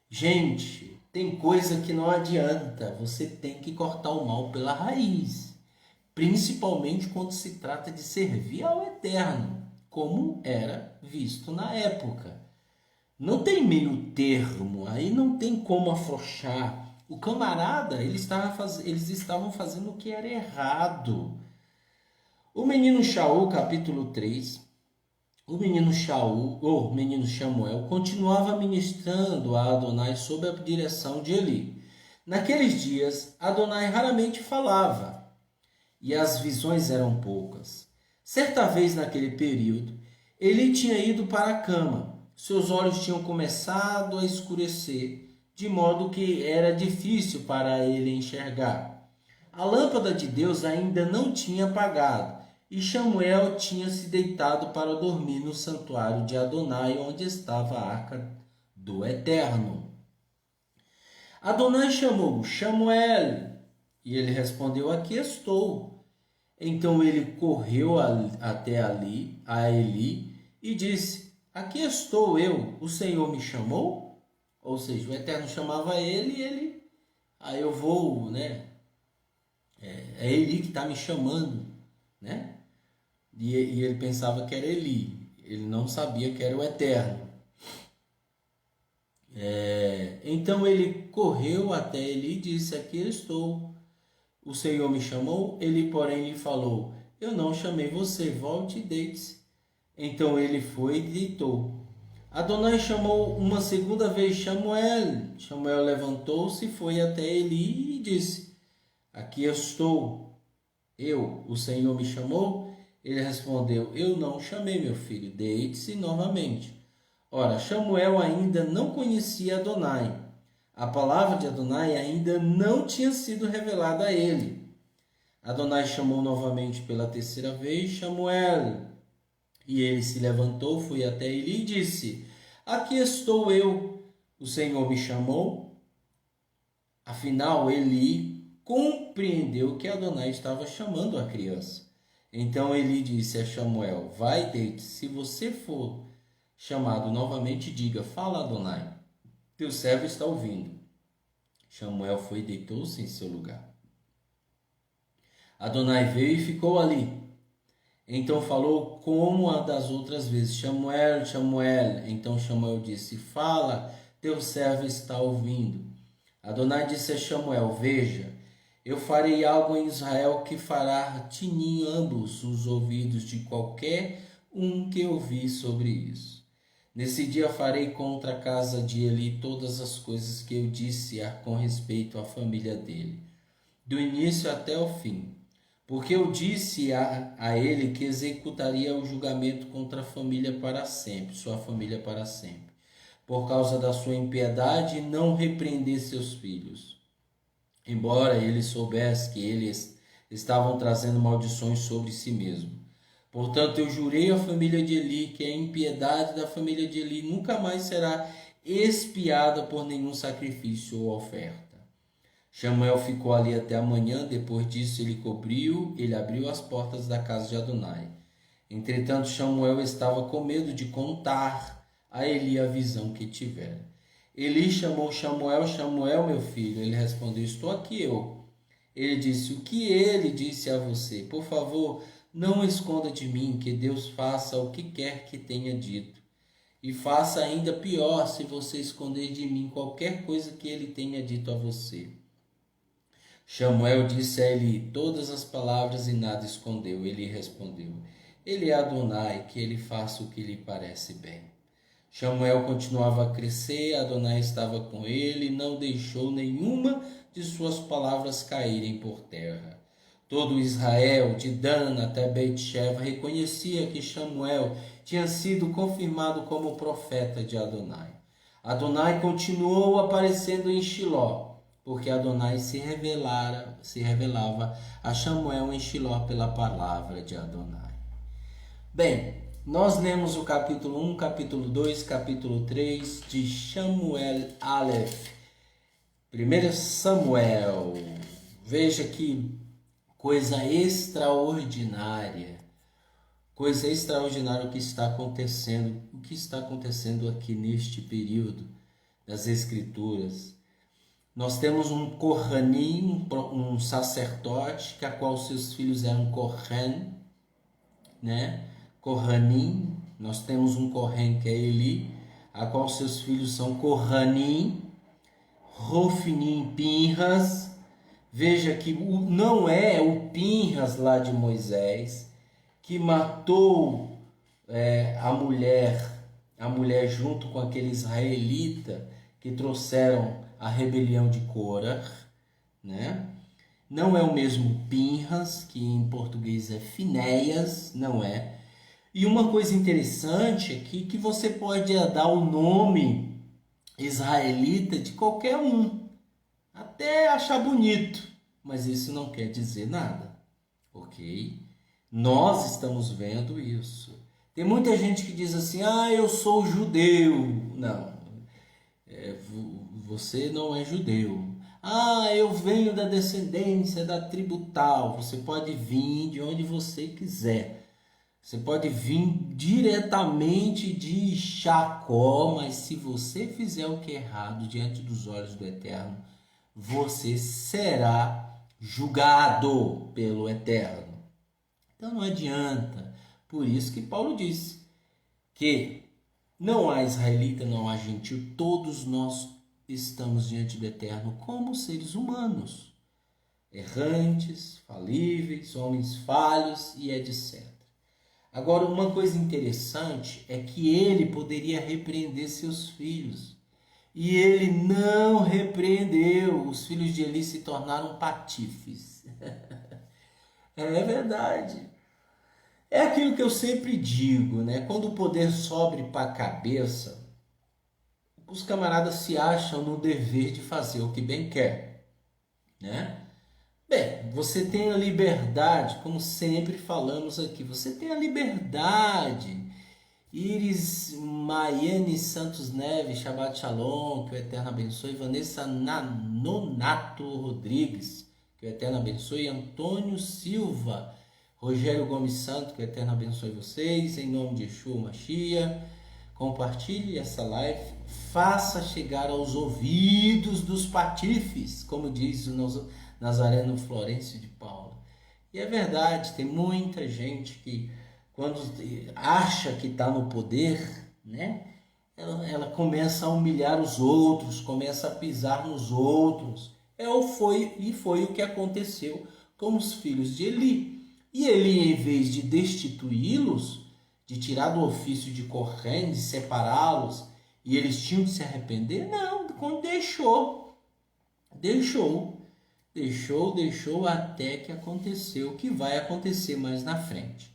Gente, tem coisa que não adianta, você tem que cortar o mal pela raiz, principalmente quando se trata de servir ao Eterno, como era visto na época. Não tem meio termo, aí não tem como afrouxar. O camarada, eles estavam fazendo o que era errado. O menino Shaul, capítulo 3, o menino Samuel, continuava ministrando a Adonai sob a direção de Eli. Naqueles dias, Adonai raramente falava, e as visões eram poucas. Certa vez naquele período, Eli tinha ido para a cama. Seus olhos tinham começado a escurecer, de modo que era difícil para ele enxergar. A lâmpada de Deus ainda não tinha apagado, e Samuel tinha se deitado para dormir no santuário de Adonai, onde estava a arca do Eterno. Adonai chamou: Samuel, e ele respondeu: aqui estou. Então ele correu até ali, a Eli, e disse: aqui estou eu, o Senhor me chamou? Ou seja, o Eterno chamava ele e ele, aí eu vou, né? É Eli que está me chamando, né? E ele pensava que era Eli, ele não sabia que era o Eterno. Então ele correu até Eli e disse: aqui estou. O Senhor me chamou? Ele, porém, lhe falou: eu não chamei você, volte e deite-se. Então ele foi e deitou. Adonai chamou uma segunda vez Samuel. Samuel levantou-se, foi até Eli e disse: aqui estou. O Senhor me chamou? Ele respondeu: eu não chamei, meu filho, deite-se novamente. Ora, Samuel ainda não conhecia Adonai. A palavra de Adonai ainda não tinha sido revelada a ele. Adonai chamou novamente pela terceira vez Samuel. E ele se levantou, foi até Eli e disse: aqui estou eu, o Senhor me chamou. Afinal, Eli compreendeu que Adonai estava chamando a criança. Então Eli disse a Samuel: vai, deite, se você for chamado novamente, diga: fala, Adonai, teu servo está ouvindo. Samuel foi e deitou-se em seu lugar. Adonai veio e ficou ali. Então falou como a das outras vezes: Samuel, Samuel. Então Samuel disse: fala, teu servo está ouvindo. Adonai disse a Samuel: veja, eu farei algo em Israel que fará tinir ambos os ouvidos de qualquer um que ouvir sobre isso. Nesse dia farei contra a casa de Eli todas as coisas que eu disse com respeito à família dele, do início até o fim. Porque eu disse a ele que executaria o julgamento contra a família para sempre, sua família para sempre, por causa da sua impiedade, e não repreender seus filhos. Embora ele soubesse que eles estavam trazendo maldições sobre si mesmo. Portanto, eu jurei à família de Eli que a impiedade da família de Eli nunca mais será expiada por nenhum sacrifício ou oferta. Samuel ficou ali até a manhã. Depois disso, ele abriu as portas da casa de Adonai. Entretanto, Samuel estava com medo de contar a Eli a visão que tivera. Eli chamou Samuel: Samuel, meu filho. Ele respondeu: estou aqui eu. Ele disse: o que ele disse a você? Por favor, não esconda de mim, que Deus faça o que quer que tenha dito. E faça ainda pior se você esconder de mim qualquer coisa que ele tenha dito a você. Samuel disse a Eli todas as palavras e nada escondeu. Ele respondeu: ele é Adonai, que ele faça o que lhe parece bem. Samuel continuava a crescer, Adonai estava com ele, não deixou nenhuma de suas palavras caírem por terra. Todo Israel, de Dan até Beit-Sheva, reconhecia que Samuel tinha sido confirmado como profeta de Adonai. Adonai continuou aparecendo em Shiló, porque Adonai se revelava a Samuel em Shiló pela palavra de Adonai. Bem, nós lemos o capítulo 1, capítulo 2, capítulo 3 de Samuel Aleph. 1 Samuel. Veja que coisa extraordinária o que está acontecendo aqui neste período das Escrituras. Nós temos um Kohanim, um sacerdote, a qual seus filhos eram Kohen, né? Kohanim. Nós temos um Kohen que é Eli, a qual seus filhos são Kohanim, Hofnim, Pinhas. Veja que não é o Pinhas lá de Moisés que matou a mulher junto com aquele israelita que trouxeram a rebelião de Cora, né? Não é o mesmo Pinhas, que em português é Finéias, não é. E uma coisa interessante aqui que você pode dar o nome israelita de qualquer um, até achar bonito, mas isso não quer dizer nada, ok? Nós estamos vendo isso. Tem muita gente que diz assim, eu sou judeu. Não, você não é judeu. Eu venho da descendência da tribo tal. Você pode vir de onde você quiser. Você pode vir diretamente de Jacó, mas se você fizer o que é errado diante dos olhos do Eterno, você será julgado pelo Eterno. Então não adianta. Por isso que Paulo disse que não há israelita, não há gentil, todos nós estamos diante do Eterno como seres humanos, errantes, falíveis, homens falhos e etc. Agora, uma coisa interessante é que ele poderia repreender seus filhos. E ele não repreendeu. Os filhos de Eli se tornaram patifes. É verdade. É aquilo que eu sempre digo, né? Quando o poder sobe para a cabeça, os camaradas se acham no dever de fazer o que bem quer, né? Bem, você tem a liberdade, como sempre falamos aqui, você tem a liberdade. Iris Maiane Santos Neves, Shabbat Shalom, que o Eterno abençoe. Vanessa Nonato Rodrigues, que o Eterno abençoe. Antônio Silva, Rogério Gomes Santos, que o Eterno abençoe vocês. Em nome de Yeshua Mashiach, compartilhe essa live, faça chegar aos ouvidos dos patifes, como diz o Nazareno Florencio de Paula. E é verdade, tem muita gente que quando acha que está no poder, né? Ela começa a humilhar os outros, começa a pisar nos outros. Foi o que aconteceu com os filhos de Eli. E Eli, em vez de destituí-los, de tirar do ofício de Corém, de separá-los, e eles tinham de se arrepender, não, deixou até que aconteceu o que vai acontecer mais na frente.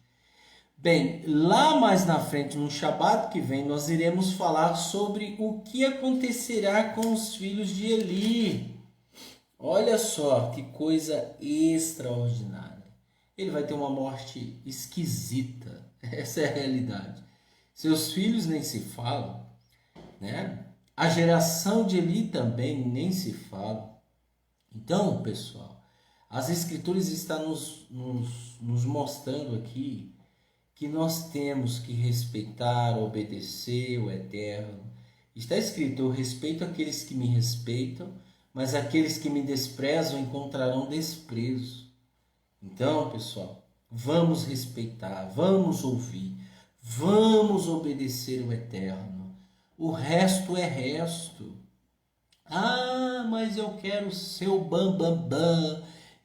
Bem, lá mais na frente, no Shabat que vem, nós iremos falar sobre o que acontecerá com os filhos de Eli. Olha só que coisa extraordinária. Ele vai ter uma morte esquisita. Essa é a realidade. Seus filhos nem se falam, né? A geração de Eli também nem se fala. Então, pessoal, as Escrituras estão nos mostrando aqui que nós temos que respeitar, obedecer o Eterno. Está escrito, eu respeito aqueles que me respeitam, mas aqueles que me desprezam encontrarão desprezo. Então, pessoal, vamos respeitar, vamos ouvir, vamos obedecer o Eterno. O resto é resto. Mas eu quero ser o bam,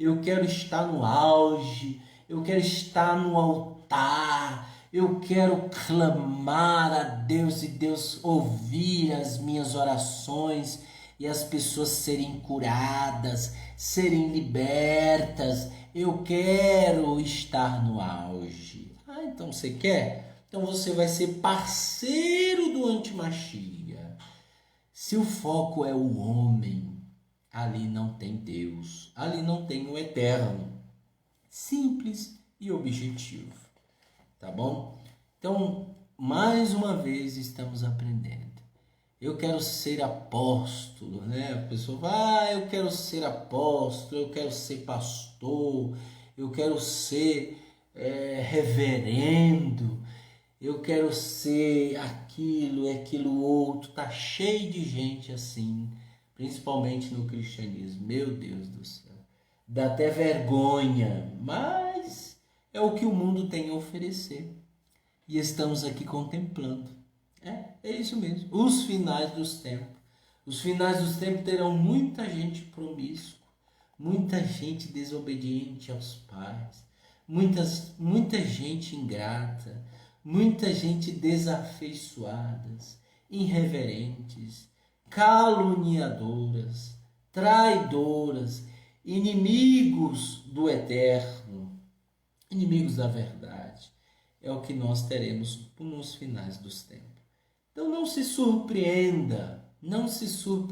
eu quero estar no auge, eu quero estar no altar, eu quero clamar a Deus e Deus ouvir as minhas orações e as pessoas serem curadas, serem libertas. Eu quero estar no auge. Então você quer? Então você vai ser parceiro do antimachia. Se o foco é o homem, ali não tem Deus, ali não tem o Eterno. Simples e objetivo, tá bom? Então, mais uma vez estamos aprendendo. Eu quero ser apóstolo, né? A pessoa vai, eu quero ser apóstolo, eu quero ser pastor, eu quero ser reverendo, eu quero ser aquilo outro. Tá cheio de gente assim, principalmente no cristianismo. Meu Deus do céu. Dá até vergonha, mas é o que o mundo tem a oferecer. E estamos aqui contemplando. É isso mesmo. Os finais dos tempos. Os finais dos tempos terão muita gente promíscua, muita gente desobediente aos pais, muita gente ingrata, muita gente desafeiçoadas, irreverentes, caluniadoras, traidoras, inimigos do eterno, inimigos da verdade. É o que nós teremos nos finais dos tempos. Então não se surpreenda,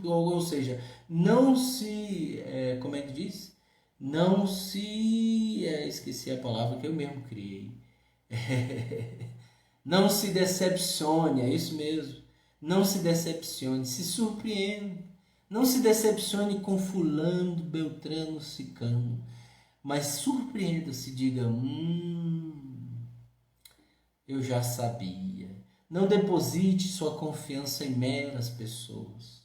ou seja, não se, como é que diz? Não se, esqueci a palavra que eu mesmo criei. Não se decepcione, é isso mesmo. Não se decepcione, se surpreenda. Não se decepcione com fulano, beltrano, cicano. Mas surpreenda-se, diga, eu já sabia. Não deposite sua confiança em meras pessoas.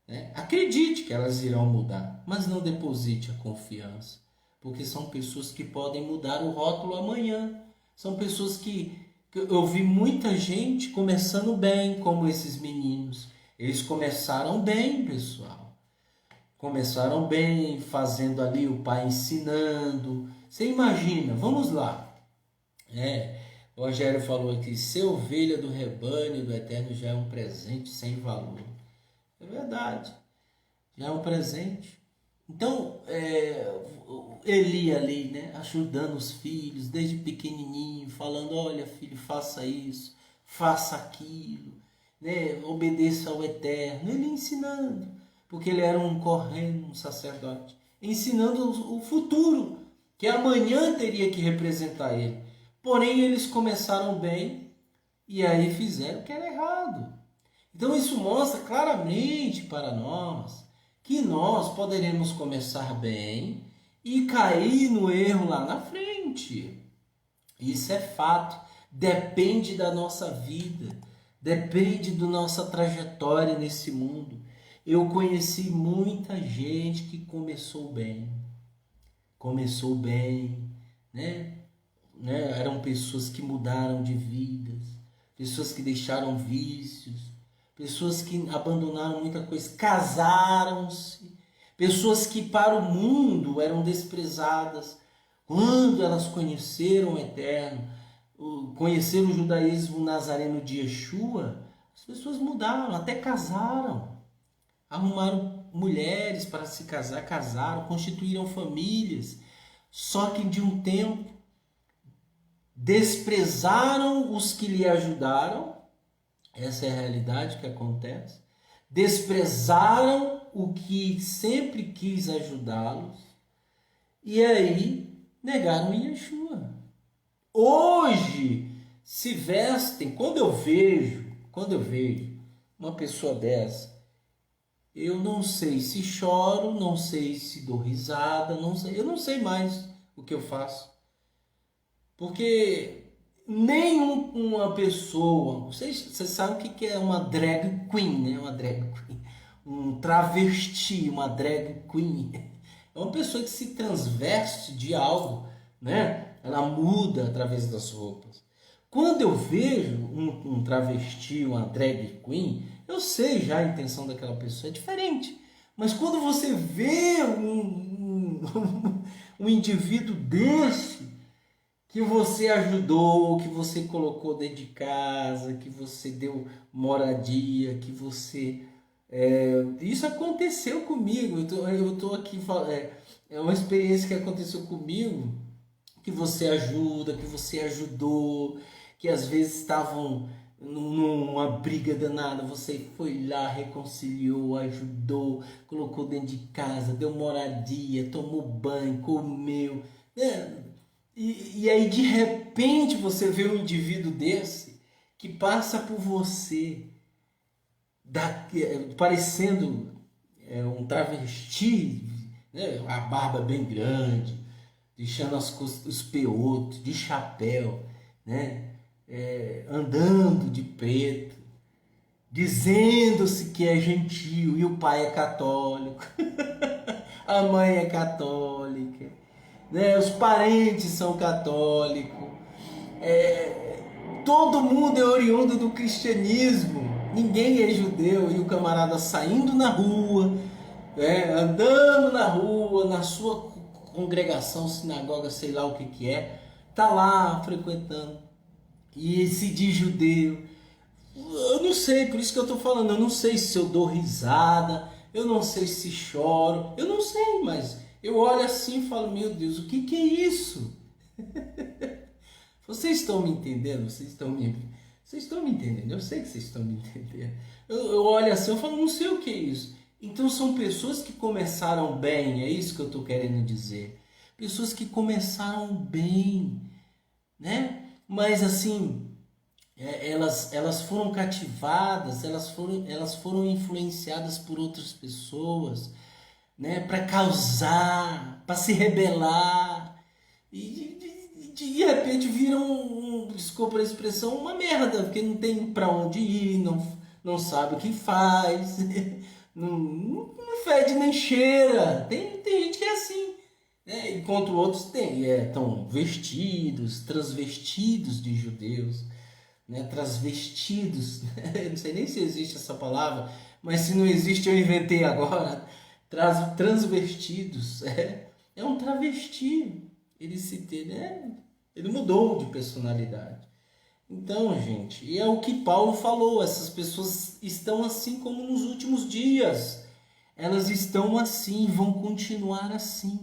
Né? Acredite que elas irão mudar, mas não deposite a confiança. Porque são pessoas que podem mudar o rótulo amanhã. São pessoas que eu vi muita gente começando bem, como esses meninos. Eles começaram bem, pessoal. Começaram bem, fazendo ali o pai ensinando. Você imagina, vamos lá. O Rogério falou aqui, ser ovelha do rebanho do Eterno já é um presente sem valor. É verdade, já é um presente. Então, Eli ali, né, ajudando os filhos, desde pequenininho, falando, olha filho, faça isso, faça aquilo, né, obedeça ao Eterno. Ele ensinando, porque ele era um sacerdote, ensinando o futuro, que amanhã teria que representar ele. Porém, eles começaram bem e aí fizeram o que era errado. Então, isso mostra claramente para nós que nós poderemos começar bem e cair no erro lá na frente. Isso é fato. Depende da nossa vida. Depende da nossa trajetória nesse mundo. Eu conheci muita gente que começou bem. Começou bem, né? Eram pessoas que mudaram de vidas. Pessoas que deixaram vícios. Pessoas que abandonaram muita coisa, casaram-se. Pessoas que para o mundo eram desprezadas. Quando elas conheceram o Eterno, conheceram o judaísmo nazareno de Yeshua, as pessoas mudaram, até casaram. Arrumaram mulheres para se casar, casaram, constituíram famílias. Só que de um tempo, desprezaram os que lhe ajudaram. Essa é a realidade que acontece. Desprezaram o que sempre quis ajudá-los. E aí negaram Yeshua. Hoje se vestem, quando eu vejo uma pessoa dessa, eu não sei se choro, não sei se dou risada, eu não sei mais o que eu faço. Porque nenhuma pessoa, vocês sabem o que é uma drag queen, né? Uma drag queen, um travesti, uma drag queen. É uma pessoa que se transveste de algo, né? Ela muda através das roupas. Quando eu vejo um travesti, uma drag queen, eu sei já a intenção daquela pessoa, é diferente. Mas quando você vê um indivíduo desse, que você ajudou, que você colocou dentro de casa, que você deu moradia, que você... isso aconteceu comigo, eu tô aqui, é uma experiência que aconteceu comigo, que você ajuda, que você ajudou, que às vezes estavam numa briga danada, você foi lá, reconciliou, ajudou, colocou dentro de casa, deu moradia, tomou banho, comeu, né? E aí de repente você vê um indivíduo desse que passa por você parecendo um travesti, né? A barba bem grande, deixando os peotos, de chapéu, né? Andando de preto, dizendo-se que é gentil, e o pai é católico, a mãe é católica, né? Os parentes são católicos, todo mundo é oriundo do cristianismo, ninguém é judeu, e o camarada saindo na rua, andando na rua, na sua congregação, sinagoga, sei lá o que é, tá lá frequentando, e se diz judeu, Eu não sei, por isso que eu estou falando, eu não sei se eu dou risada, eu não sei se choro, eu não sei, mas eu olho assim e falo, meu Deus, o que que é isso? Vocês estão me entendendo? Vocês estão me entendendo? Eu sei que vocês estão me entendendo. Eu olho assim, eu falo, não sei o que é isso. Então são pessoas que começaram bem, é isso que eu estou querendo dizer. Pessoas que começaram bem, né? Mas assim, elas foram cativadas, elas foram influenciadas por outras pessoas, né? Para causar, para se rebelar. De repente viram, desculpa a expressão, uma merda, porque não tem para onde ir, não sabe o que faz, não fede nem cheira. Tem gente que é assim, né? Enquanto outros estão vestidos, transvestidos de judeus, né? Transvestidos, não sei nem se existe essa palavra, mas se não existe eu inventei agora. Transvestidos, é um travesti. Ele mudou de personalidade. Então, gente, e é o que Paulo falou, essas pessoas estão assim como nos últimos dias. Elas estão assim, vão continuar assim,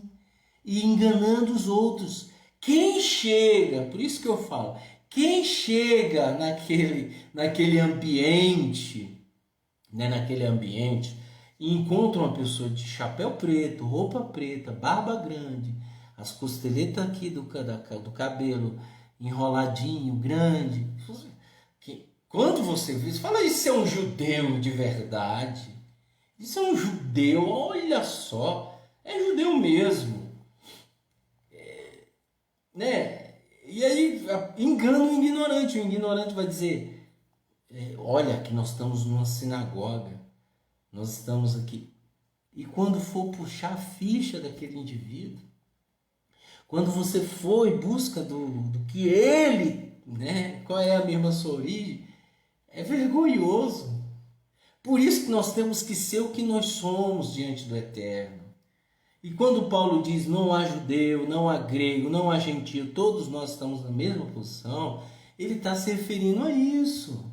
e enganando os outros. Quem chega, por isso que eu falo, quem chega naquele ambiente, né, naquele ambiente, e encontra uma pessoa de chapéu preto, roupa preta, barba grande, as costeletas aqui do cabelo enroladinho, grande. Quando você vê, você fala, isso é um judeu de verdade. Isso é um judeu, olha só, é judeu mesmo. Né? E aí engana o ignorante vai dizer, olha que nós estamos numa sinagoga, nós estamos aqui. E quando for puxar a ficha daquele indivíduo, quando você for em busca do que ele, né, qual é a mesma sua origem, é vergonhoso. Por isso que nós temos que ser o que nós somos diante do Eterno. E quando Paulo diz não há judeu, não há grego, não há gentio, todos nós estamos na mesma posição, ele está se referindo a isso.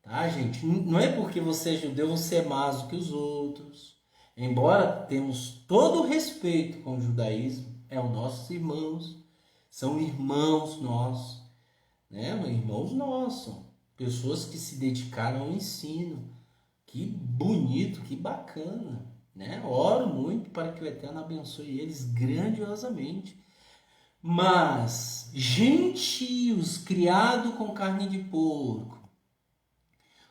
Tá, gente? Não é porque você é judeu, você é mais do que os outros. Embora temos todo o respeito com o judaísmo, é os nossos irmãos, são irmãos nossos, né? Irmãos nossos, pessoas que se dedicaram ao ensino. Que bonito, que bacana, né? Oro muito para que o Eterno abençoe eles grandiosamente. Mas gentios criados com carne de porco,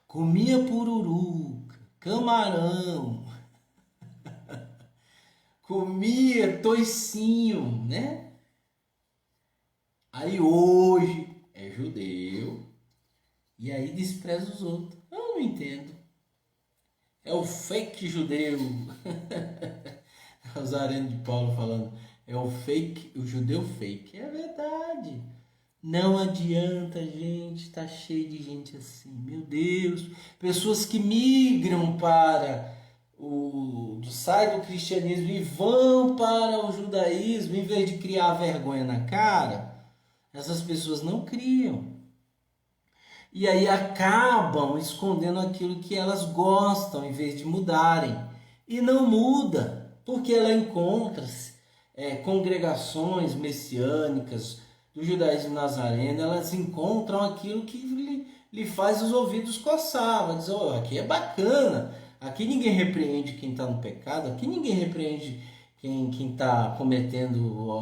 comia pururuca, camarão, comia toicinho, né? Aí hoje é judeu e aí despreza os outros. Eu não entendo. É o fake judeu. Nazareno de Paulo falando, é o fake, o judeu fake. É verdade. Não adianta, gente, tá cheio de gente assim. Meu Deus, pessoas que migram para sai do cristianismo e vão para o judaísmo, em vez de criar vergonha na cara, essas pessoas não criam. E aí acabam escondendo aquilo que elas gostam, em vez de mudarem. E não muda, porque ela encontra congregações messiânicas do judaísmo nazareno, elas encontram aquilo que lhe faz os ouvidos coçar. Vai dizer, oh, aqui é bacana, aqui ninguém repreende quem está no pecado, aqui ninguém repreende quem está cometendo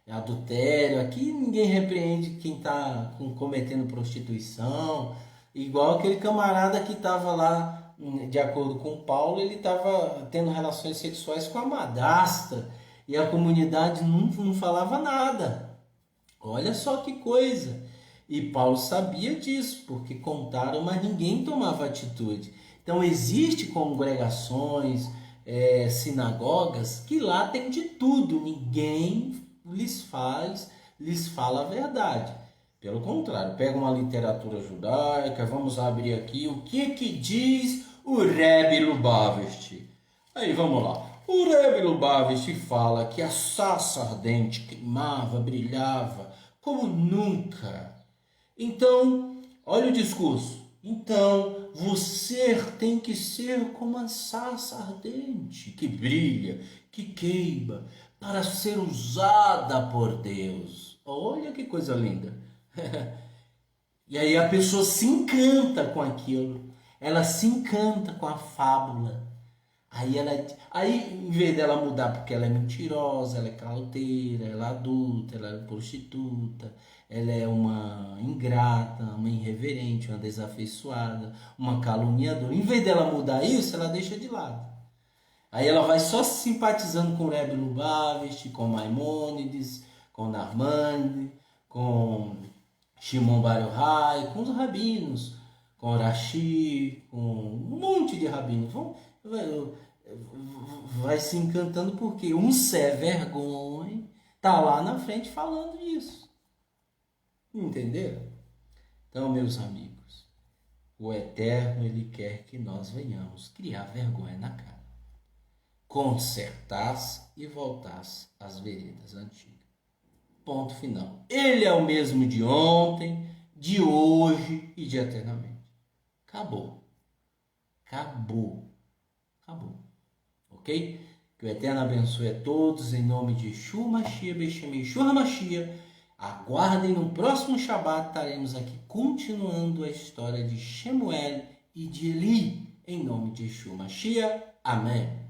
adultério, aqui ninguém repreende quem está cometendo prostituição, igual aquele camarada que estava lá, de acordo com Paulo, ele estava tendo relações sexuais com a madrasta, e a comunidade não falava nada. Olha só que coisa. E Paulo sabia disso, porque contaram, mas ninguém tomava atitude. Então existe congregações, sinagogas, que lá tem de tudo, ninguém lhes fala a verdade. Pelo contrário, pega uma literatura judaica, vamos abrir aqui, o que diz o Rebbe Lubavitch. Aí vamos lá. O Rebbe Lubavitch fala que a sarça ardente queimava, brilhava como nunca. Então, olha o discurso. Então, você tem que ser como a sarça ardente, que brilha, que queima, para ser usada por Deus. Olha que coisa linda. E aí a pessoa se encanta com aquilo. Ela se encanta com a fábula. Aí em vez dela mudar porque ela é mentirosa, ela é caloteira, ela é adulta, ela é prostituta, ela é uma ingrata, uma irreverente, uma desafeiçoada, uma caluniadora. Em vez dela mudar isso, ela deixa de lado. Aí ela vai só simpatizando com Rebbe Lubavitch, com Maimônides, com Narmande, com Shimon Bar Yochai, com os rabinos, com Rashi, com um monte de rabinos. Vai se encantando porque um Zé Vergonha tá lá na frente falando disso. Entenderam? Então, meus amigos, o Eterno, Ele quer que nós venhamos criar vergonha na cara, consertar-se e voltar-se às veredas antigas. Ponto final. Ele é o mesmo de ontem, de hoje e de eternamente. Acabou. Acabou. Acabou. Ok? Que o Eterno abençoe a todos em nome de Yeshua Mashiach, Beshem Yeshua HaMashiach. Aguardem no próximo Shabat, estaremos aqui continuando a história de Shemuel e de Eli, em nome de Yeshua Mashiach. Amém.